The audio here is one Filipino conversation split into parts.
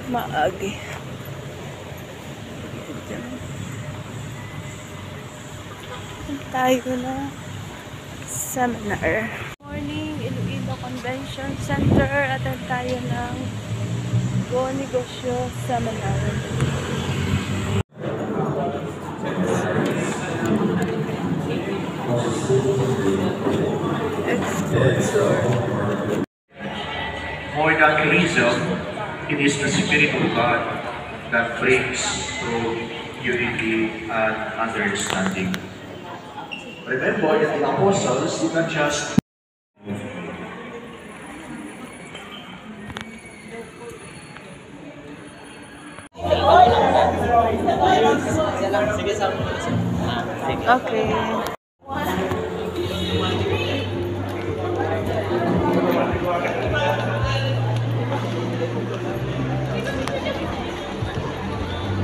Maagi. Tayo na seminar. Morning, Iloilo Convention Center. Attend tayo ng Go Negosyo Seminar. More than tourism, it is the Spirit of God that brings to unity and understanding. Remember that the apostles did not just okay.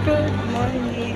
Good morning.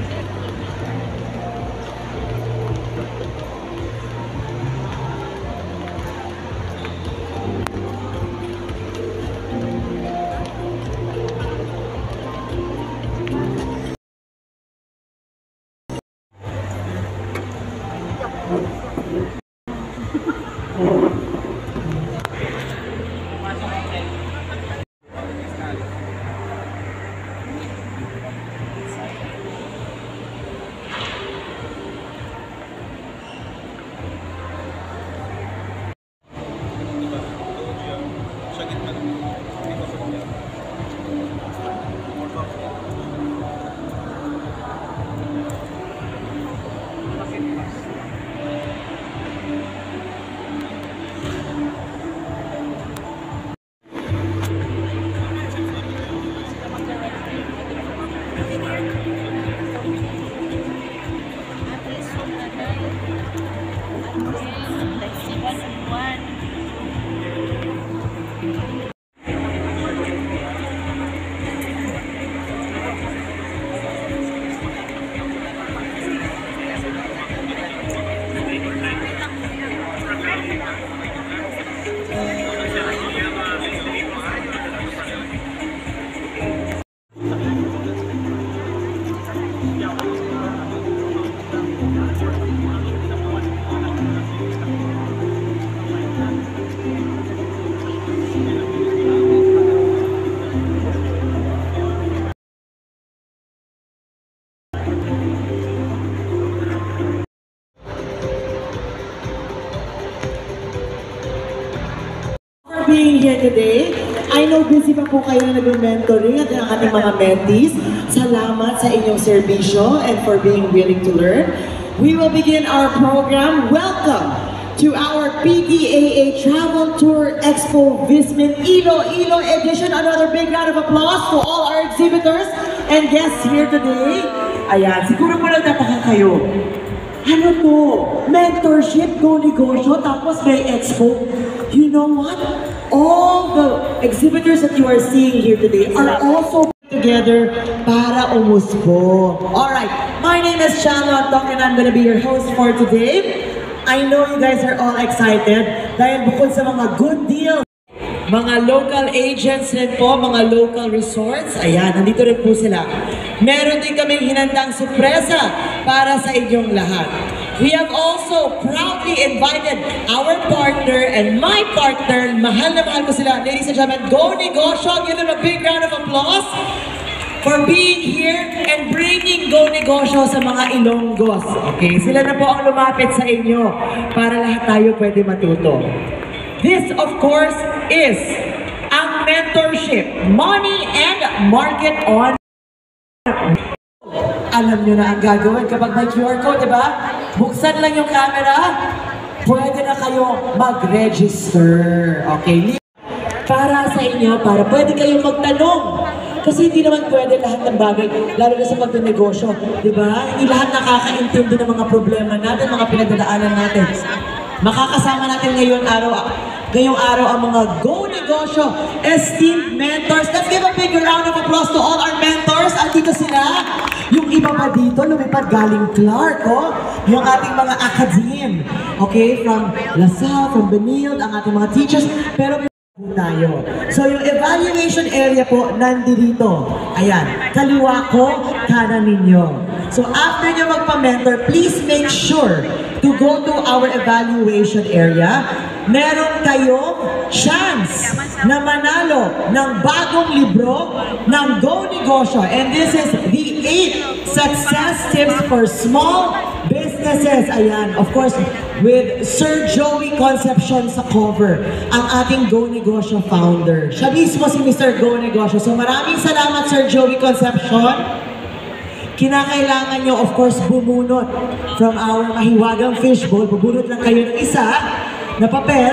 Being here today. I know busy pa po kayo na nag-mentoring at ang ating mga mentees. Salamat sa inyong serbisyo and for being willing to learn. We will begin our program. Welcome to our PTAA Travel Tour Expo Vismin Iloilo edition. Another big round of applause to all our exhibitors and guests here today. Ayan, siguro po nagtataka kayo. Ano to? Mentorship, Go Negosyo, tapos may expo. You know what? All the exhibitors that you are seeing here today are also together para umusbo. Alright, my name is Charlotte Doc and I'm gonna be your host for today. I know you guys are all excited dahil bukod sa mga good deals, mga local agents rin po, mga local resorts, ayan, nandito rin po sila. Meron din kaming hinandang sorpresa para sa inyong lahat. We have also proudly invited our partner and my partner, mahal na mahal ko sila, ladies and gentlemen, Go Negosyo. Give them a big round of applause for being here and bringing Go Negosyo sa mga Ilonggos. Okay, sila na po ang lumapit sa inyo para lahat tayo pwede matuto. This, of course, is ang mentorship, money and market on. Alam nyo na ang gagawin kapag may QR code, diba? Buksan lang yung camera, pwede na kayo mag-register. Okay? Para sa inyo, para pwede kayong magtanong. Kasi hindi naman pwede lahat ng bagay, lalo na sa pagdinegosyo. Diba? Hindi lahat nakakaintindi ng mga problema natin, mga pinagdadaanan natin. Makakasama natin ngayong araw ang mga Go Negosyo esteemed mentors. Let's give a big round of applause to all our mentors. Andito sila. Yung iba pa dito, lumipad galing Clark, oh. Yung ating mga academe. Okay, from LaSalle, from Benilde, ang ating mga teachers. Pero tayo. So yung evaluation area po nandito. Ayan, kaliwa ko, kanan ninyo. So after nyo magpa-mentor, please make sure to go to our evaluation area. Meron kayong chance na manalo ng bagong libro ng Go Negosyo. And this is the 8 success tips for small businesses. Ayan, of course, with Sir Joey Concepcion sa cover, ang ating Go Negosyo founder. Siya mismo si Mr. Go Negosyo. So maraming salamat, Sir Joey Concepcion. Kinakailangan nyo, of course, bumunot from our mahiwagang fishbowl. Bubunot lang kayo ng isa na papel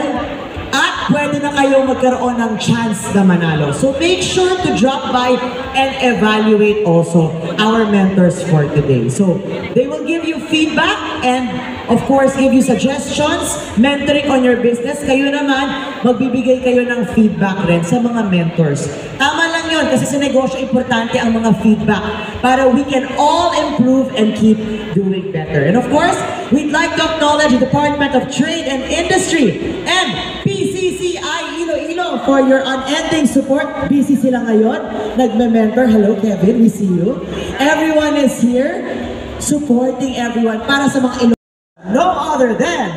at pwede na kayo magkaroon ng chance na manalo. So make sure to drop by and evaluate also our mentors for today. So they will give you feedback and of course give you suggestions, mentoring on your business. Kayo naman, magbibigay kayo ng feedback rin sa mga mentors. Tama lang yun kasi sa negosyo importante ang mga feedback para we can all improve and keep doing better. And of course, we'd like to acknowledge the Department of Trade and Industry and PCCI Iloilo for your unending support. Busy sila ngayon, nagme-mentor. Hello Kevin, we see you. Everyone is here supporting everyone para sa mga Iloilo. No other than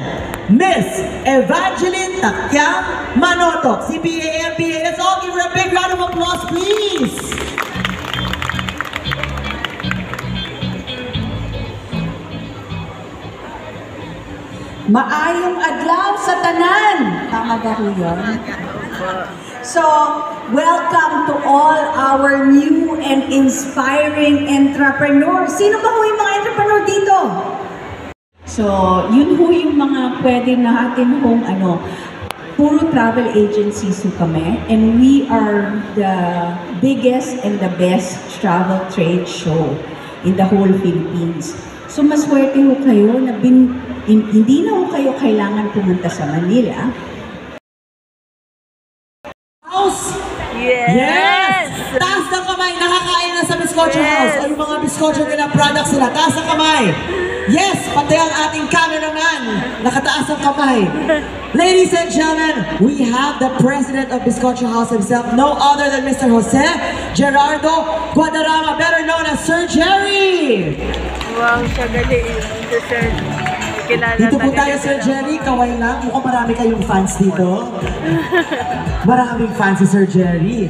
Miss Evangeline Takyang Manotok, CPA, MBA. Let's all give her a big round of applause, please. Maayong adlaw sa tanan. Tama ba ho yun? So, welcome to all our new and inspiring entrepreneurs. Sino ba ho yung mga entrepreneur dito? So, yun ho yung mga pwede natin hong puro travel agencies ho kami. And we are the biggest and the best travel trade show in the whole Philippines. So, maswerte ho kayo na hindi na ho kayo kailangan pumunta sa Manila. House! Yes! Yes! Taas ng kamay, nakakain na sa Bizcocho House. Ano yung mga Bizcocho nila, products nila? Taas ng kamay! Yes! Pati ang ating cameraman, nakataas ang kamay. Ladies and gentlemen, we have the president of Bizcocho House himself, no other than Mr. Jose Gerardo Guadarrama, better known as Sir Jerry! Wow, siya galing. Ito, sir. Kilala Dito po talaga tayo, Sir sila. Jerry. Kaway lang. Mukhang marami kayong fans dito. Maraming fans si Sir Jerry.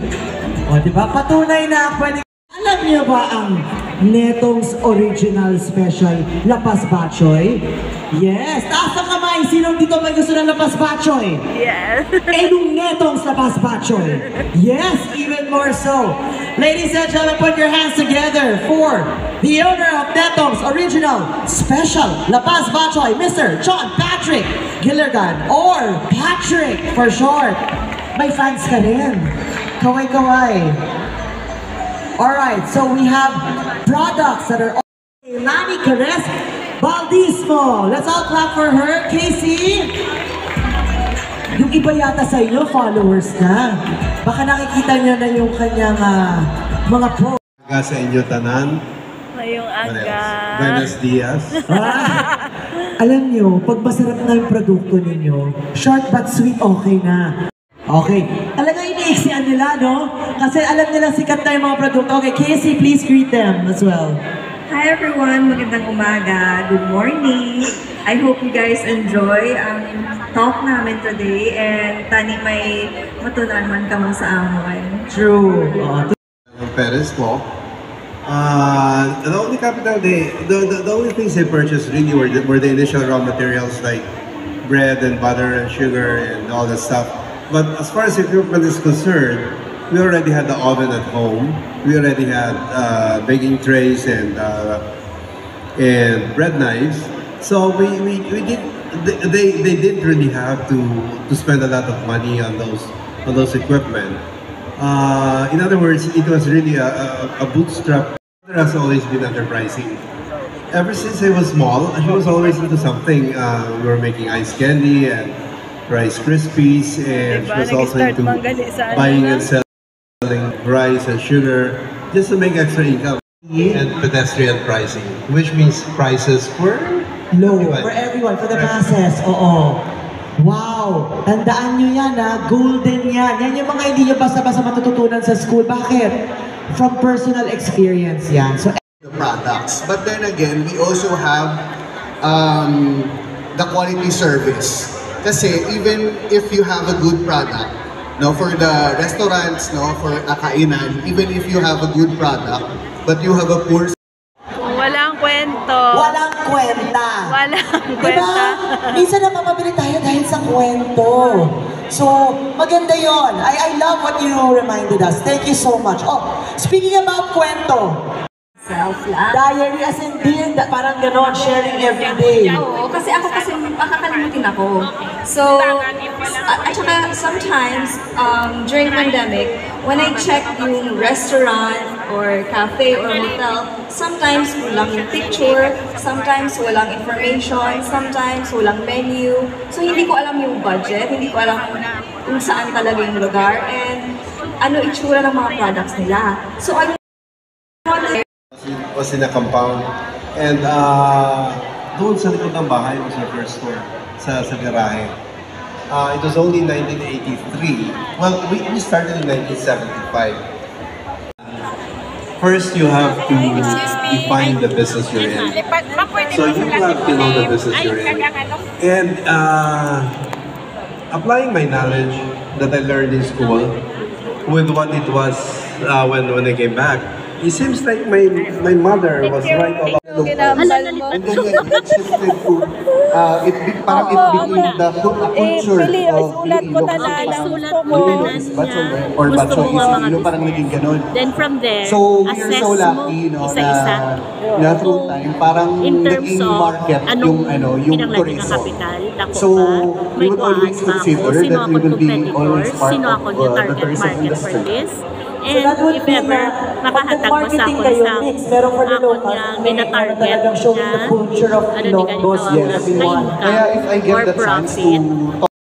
O, diba? Patunay na pwede. Alam niyo ba ang Netong's Original Special Lapas Batchoy? Yes! Taas ang kamay! Sino dito may gusto ng Lapas Batchoy? Yes! Eh, nung Netong's Lapas Batchoy? Yes! Even more so! Ladies and gentlemen, put your hands together for the owner of Netong's Original Special Lapas Batchoy, Mr. John Patrick Gilligan, or Patrick for short. May fans ka rin. Kaway-kaway. Alright, so we have products that are Lani Carez Baldismo. Let's all clap for her. Casey! Yung iba yata sa inyo, followers na. Baka nakikita niyo na yung kanyang mga pro. Sa inyo tanan. Ngayong aga. Buenos dias. Alam niyo, pag masarap na yung produkto ninyo, short but sweet, okay na. Okay. Talaga iniiksian nila, no? Kasi alam nila sikat na yung mga produkto. Okay, Casey, please greet them as well. Hi everyone, magandang umaga. Good morning. I hope you guys enjoy ang talk namin today and tani may matunan man kamo sa amon. True. Perez po. The only capital the only things they purchased really were the initial raw materials like bread and butter and sugar and all that stuff. But as far as equipment is concerned, we already had the oven at home. We already had baking trays and bread knives. So we did. They didn't really have to spend a lot of money on those equipment. In other words, it was really a bootstrap. There has always been enterprising. Ever since I was small, she was always into something. We were making ice candy and Rice Krispies, and she was also into buying and selling rice and sugar just to make extra income. And pedestrian pricing, which means prices were Low for everyone, for the masses. Oo. Wow! Tandaan nyo yan ha, golden yan. Yan yung mga hindi nyo basta-basta matututunan sa school. Bakit? From personal experience yan. So, the products. But then again, we also have the quality service. Kasi even if you have a good product, no, for the restaurants, no, for akainan, even if you have a good product, but you have a poor Walang kwento. walang kwenta. Walang Diba? kwenta. Minsan napapabili tayo dahil sa kwento. So, maganda yon. I love what you reminded us. Thank you so much. Oh, speaking about kwento, Self-love. diary as in dear, parang ganon, sharing every day. Oo, kasi ako makakalimutin ako. So, at saka sometimes, during pandemic, when I check yung restaurant or cafe or hotel, sometimes kulang yung picture, sometimes walang information, sometimes walang menu. So, hindi ko alam yung budget, hindi ko alam kung saan talaga yung lugar, and ano itsura ng mga products nila. So, I Was in a compound. And doon sa likod ng bahay was our first store sa garahe. It was only 1983. Well, we started in 1975. First, you have to define the business you're in. So you have to know the business you're in. And applying my knowledge that I learned in school with what it was when I came back, it seems like my mother was right about Ginambal mo. and then it shifted to parang it became the culture of or Batcho Iloilo, parang naging ganun. Then from there, So we are assess so mo lucky, no, isa-isa na through time, parang in terms naging of market yung yung pinanglagay ng tourism. kapital, dako So ba, we may would always kuhaan ba ako, consider sino that ako we will be competitor, always part sino ako of yung the target tourism market for industry. this. So And that would if be ever, na makahatag mo sa marketing ako kayo isang mix, pero for the ako local, niya, may na-target talagang showing the culture of ano, di Ilocos, ganito, yes, na everyone. income Kaya if I get or the chance to profit. talk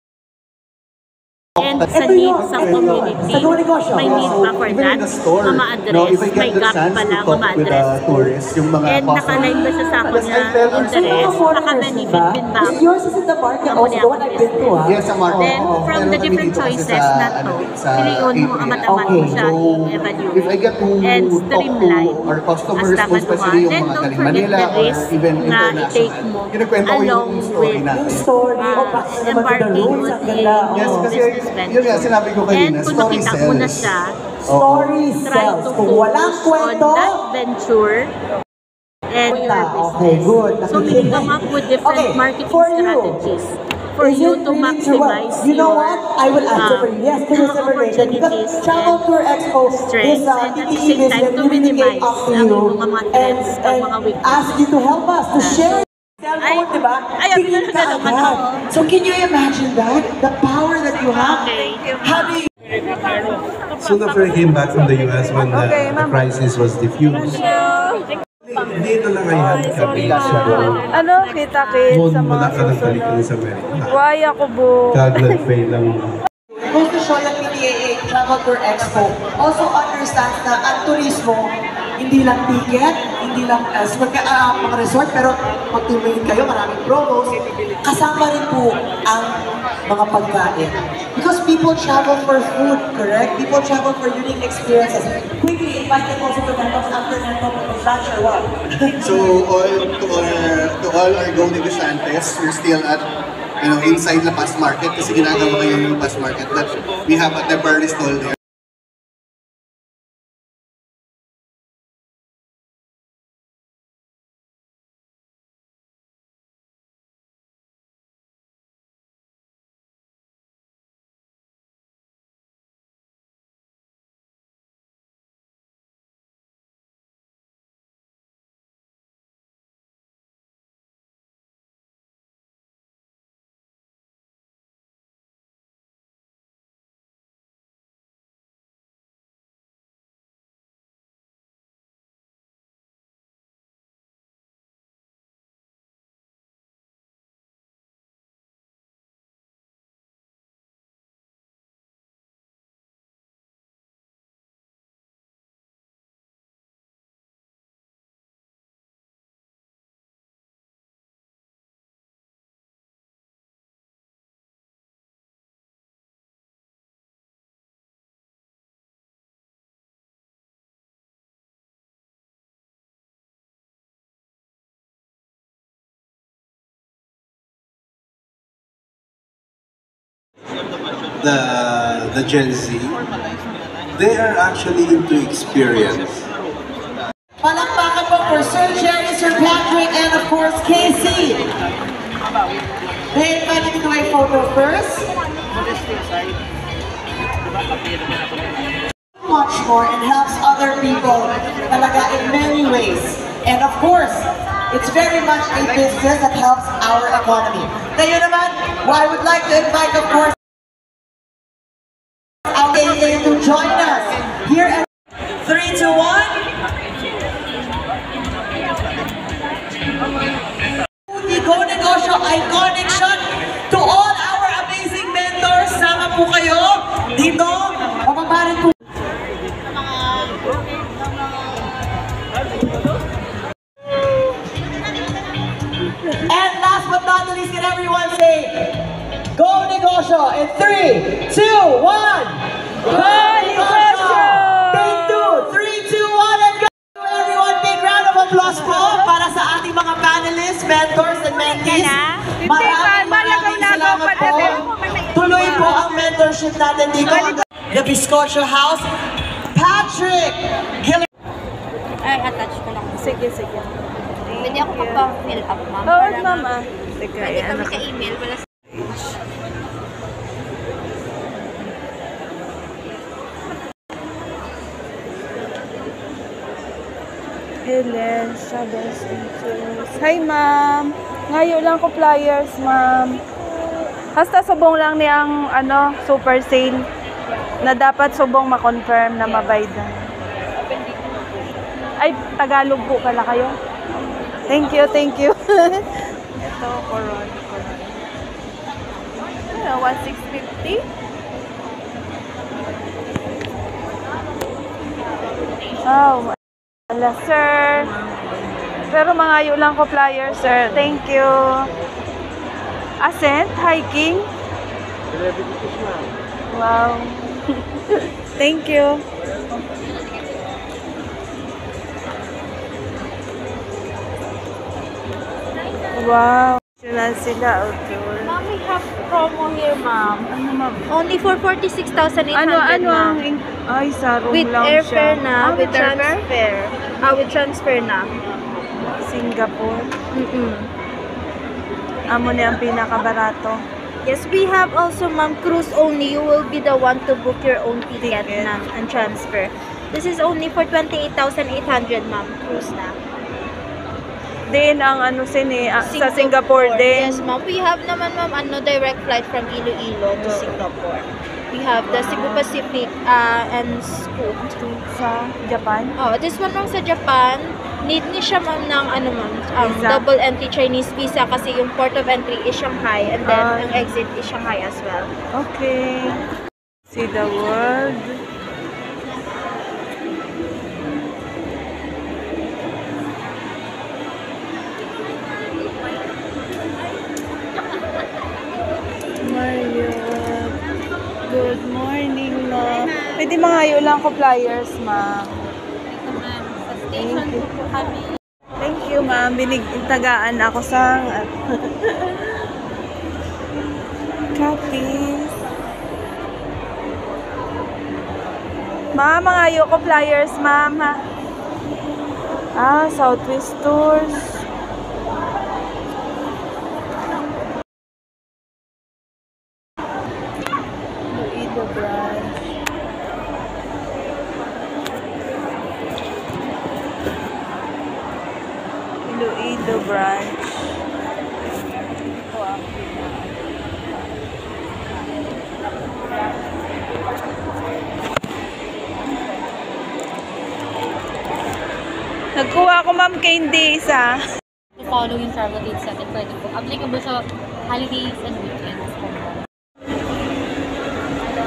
And sa Ito yun, needs ng ito yun. community, Sa negosyo. may need pa for even that, in the store, ma-address, no, if I may get the gap chance pa to lang, talk with ma-address. the tourists, yung mga And nakaline ba siya sa ako Because na I tell her, interest, naka-benefit din ba ako? Yours is in the market also, the one I've been to, ha? yes, sa market. Then, from Pero the kami different dito kasi choices sa, na ano, to, sa piliun mo ang APL. matamat mo Okay, siya So, i-evaluate. if I get to And talk to streamline our customers, as most especially yung then mga don't galing forget Manila the or risk even na i-take international, mo kinikwento ko along yung story with natin. Yung story, o bakit naman to the embarking roots, on ang ganda. a Yes, Oh. kasi business yun nga, sinabi ko kanina, And kung story nakita mo na sells. siya, Story try sells. to Kung walang focus on kwento, that venture and your business. okay, good. So we come up with different Okay, marketing for you, strategies for is you it to really true? maximize You know your what? I will answer for you. Yes, to this information. opportunities Because Travel and Tour Expo is strengths, and at the TTE same time business to really came minimize up to ang you inyong mga trends, ang mga and weaknesses. ask you to help us to share. Ay, Cellphone, diba? ayaw, Tingin ka ganun, agad. oo. So can you imagine that? The power that you have? Okay. How do you Soon after I came back from the US when the crisis was diffused, dito lang I had kami siguro. Ano, kita-kit Noon sa wala mga ka ng balik susunod. sa Amerika. Why ako bu? Kag nag-fail lang. goes to show that PTAA Travel Tour Expo also understands na ang turismo, hindi lang ticket, hindi lang mga resort, pero pag tumingin kayo, maraming promos, kasama rin po ang mga pagkain. Because people travel for food, correct? People travel for unique experiences. Quickly, if I can also to Mentos after Mentos, lunch or what? So to all our Go Negociantes, we're still at inside La Paz Market kasi ginagawa kayo yung La Paz Market, but we have a temporary stall there. the Gen Z, they are actually into experience. Palakpakan po for Sir Jerry, Sir Patrick, and of course, Casey. They invited to a photo first. Much more and helps other people talaga in many ways. And of course, it's very much a business that helps our economy. Kayo naman, I would like to invite, of course, our AA to join us here at 3, 2, 1. The Go Negosyo iconic shot to all our amazing mentors. Sama po kayo dito. Mababarin po. And last but not the least, can everyone say Go Negosyo in 3, 2, 1. Go Negosyo! Take 2, 3, 2, 1, and go! Everyone, big round of applause po para sa ating mga panelists, mentors, and mentees. Maraming salamat po. Tuloy po ang mentorship natin dito. The Bizcocho House. Patrick! Ay, attach ko lang. Sige, sige. Pwede ako pa-fill up, ma'am. Oo, mama. Sige, Pwede kami ka-email. Wala sa... Helen, Chavez, Hi, ma'am. Ngayon lang ko flyers, ma'am. Hasta subong lang niyang super sale na dapat subong ma-confirm na mabaydan. Ay, Tagalog po pala kayo. Thank you, thank you. Ito, Coron. 1,650. Oh, wala, sir. Pero mangayo lang ko flyer, sir. Thank you. Ascent, hiking. Wow. Thank you. Wow. Sila okay. Ma'am, we have promo here, ma'am. Ano, ma'am? Only for 46,800, Ano ma'am. Ay, sarong With lang airfare siya. na, with airfare? transfer. With transfer na. Singapore. Mm-mm. Amo na ang pinakabarato. Yes, we have also, ma'am, cruise only. You will be the one to book your own ticket, Ticket. ma'am, and transfer. This is only for 28,800, ma'am, cruise na. Din ang sa Singapore din. Yes, ma'am. We have naman, ma'am, direct flight from Iloilo to Singapore. We have the Cebu Pacific and Scoot. Sa Japan. Oh, this one, ma'am, sa Japan. Need ni siya, ma'am, ng Visa. double entry Chinese visa kasi yung port of entry is Shanghai and then ang exit is Shanghai as well. Okay. See the world. Mario. Good morning, ma'am. Pwede mangayo lang ko flyers, ma'am. Station po kami. Thank you, ma'am. Binigtagaan ako sa copies. Ma'am, mangayo ko flyers, ma'am, ha? Southwest Tours. Iloilo branch. Iloilo branch. Nagkuha ko, ma'am, candy isa. To follow yung travel dates natin, pwede po. Applicable sa holidays and weekends.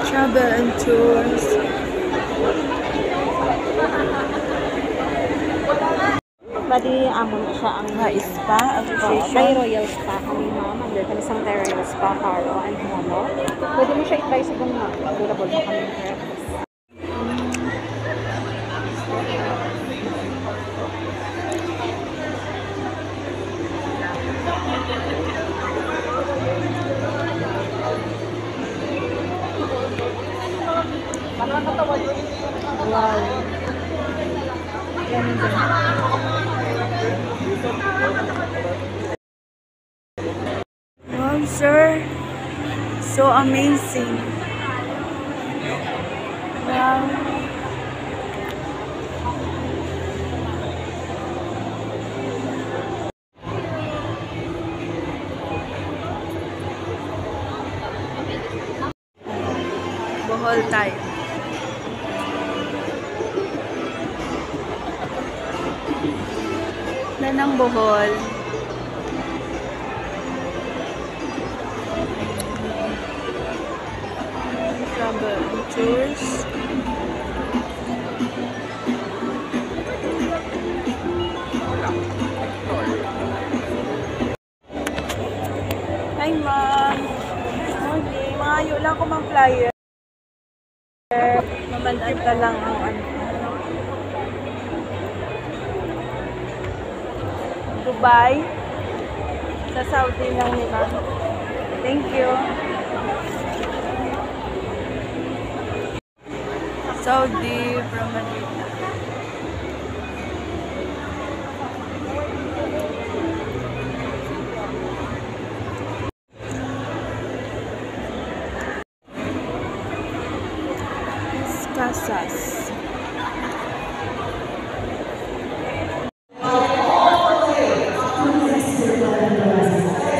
Travel and tours. Bali, amo na siya ang Spa Association. Thai Royal Spa kami, ma'am. Under kami sa Thai Royal Spa, Caro and Mono. Pwede mo siya i-try sa kung available na kami service. Wow, sir. So amazing. Wow. Bohol tayo. Ng Bohol. Travel tours. Hi, ma'am. Okay, maayo lang ko mang flyer. Mamandanta lang ang ano. Dubai. Sa Saudi lang nila. Thank you. Saudi from Manila. Casas.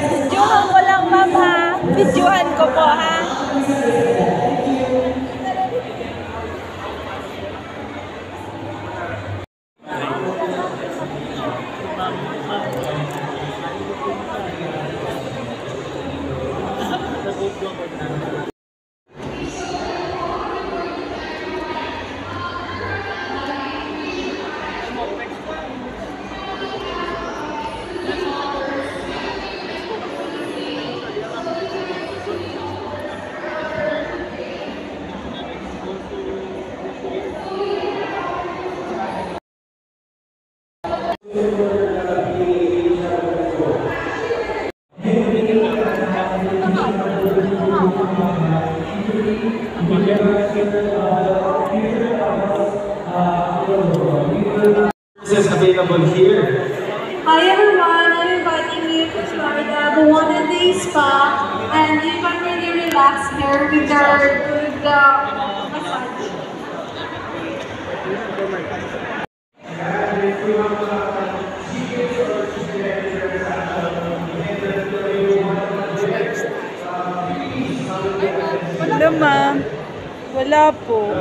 Videohan ko lang, ma'am, ha? Videohan ko po, ha? Is available here. Hi everyone, I'm inviting you to Florida, the One a Day Spa, and you can really relax here with the massage. Wala, ma'am. Wala po.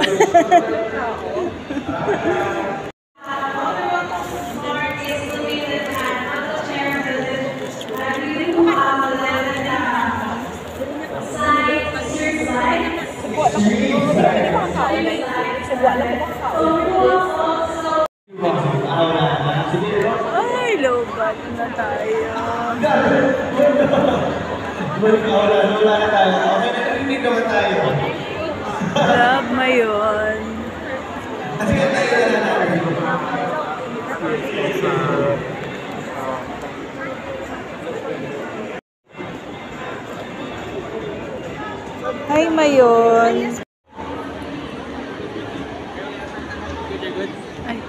Ay, lobat na tayo. Wala na tayo. Okay, narinig naman tayo. Love mo yun. Hi, Mayon. Ay.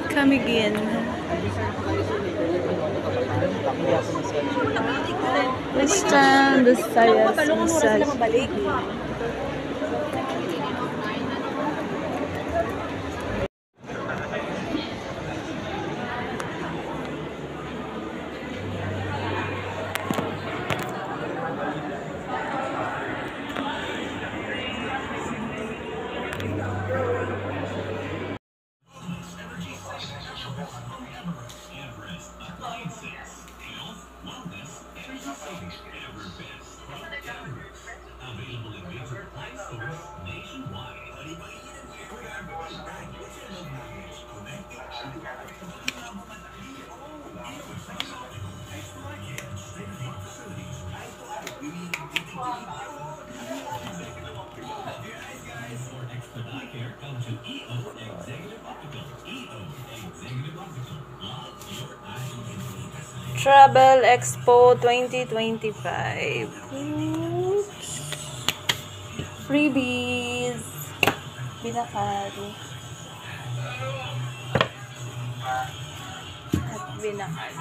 Come again. Basta, Visayas, Visayas. Travel Expo 2025. Oops. Freebies. Binakari. at Binakal.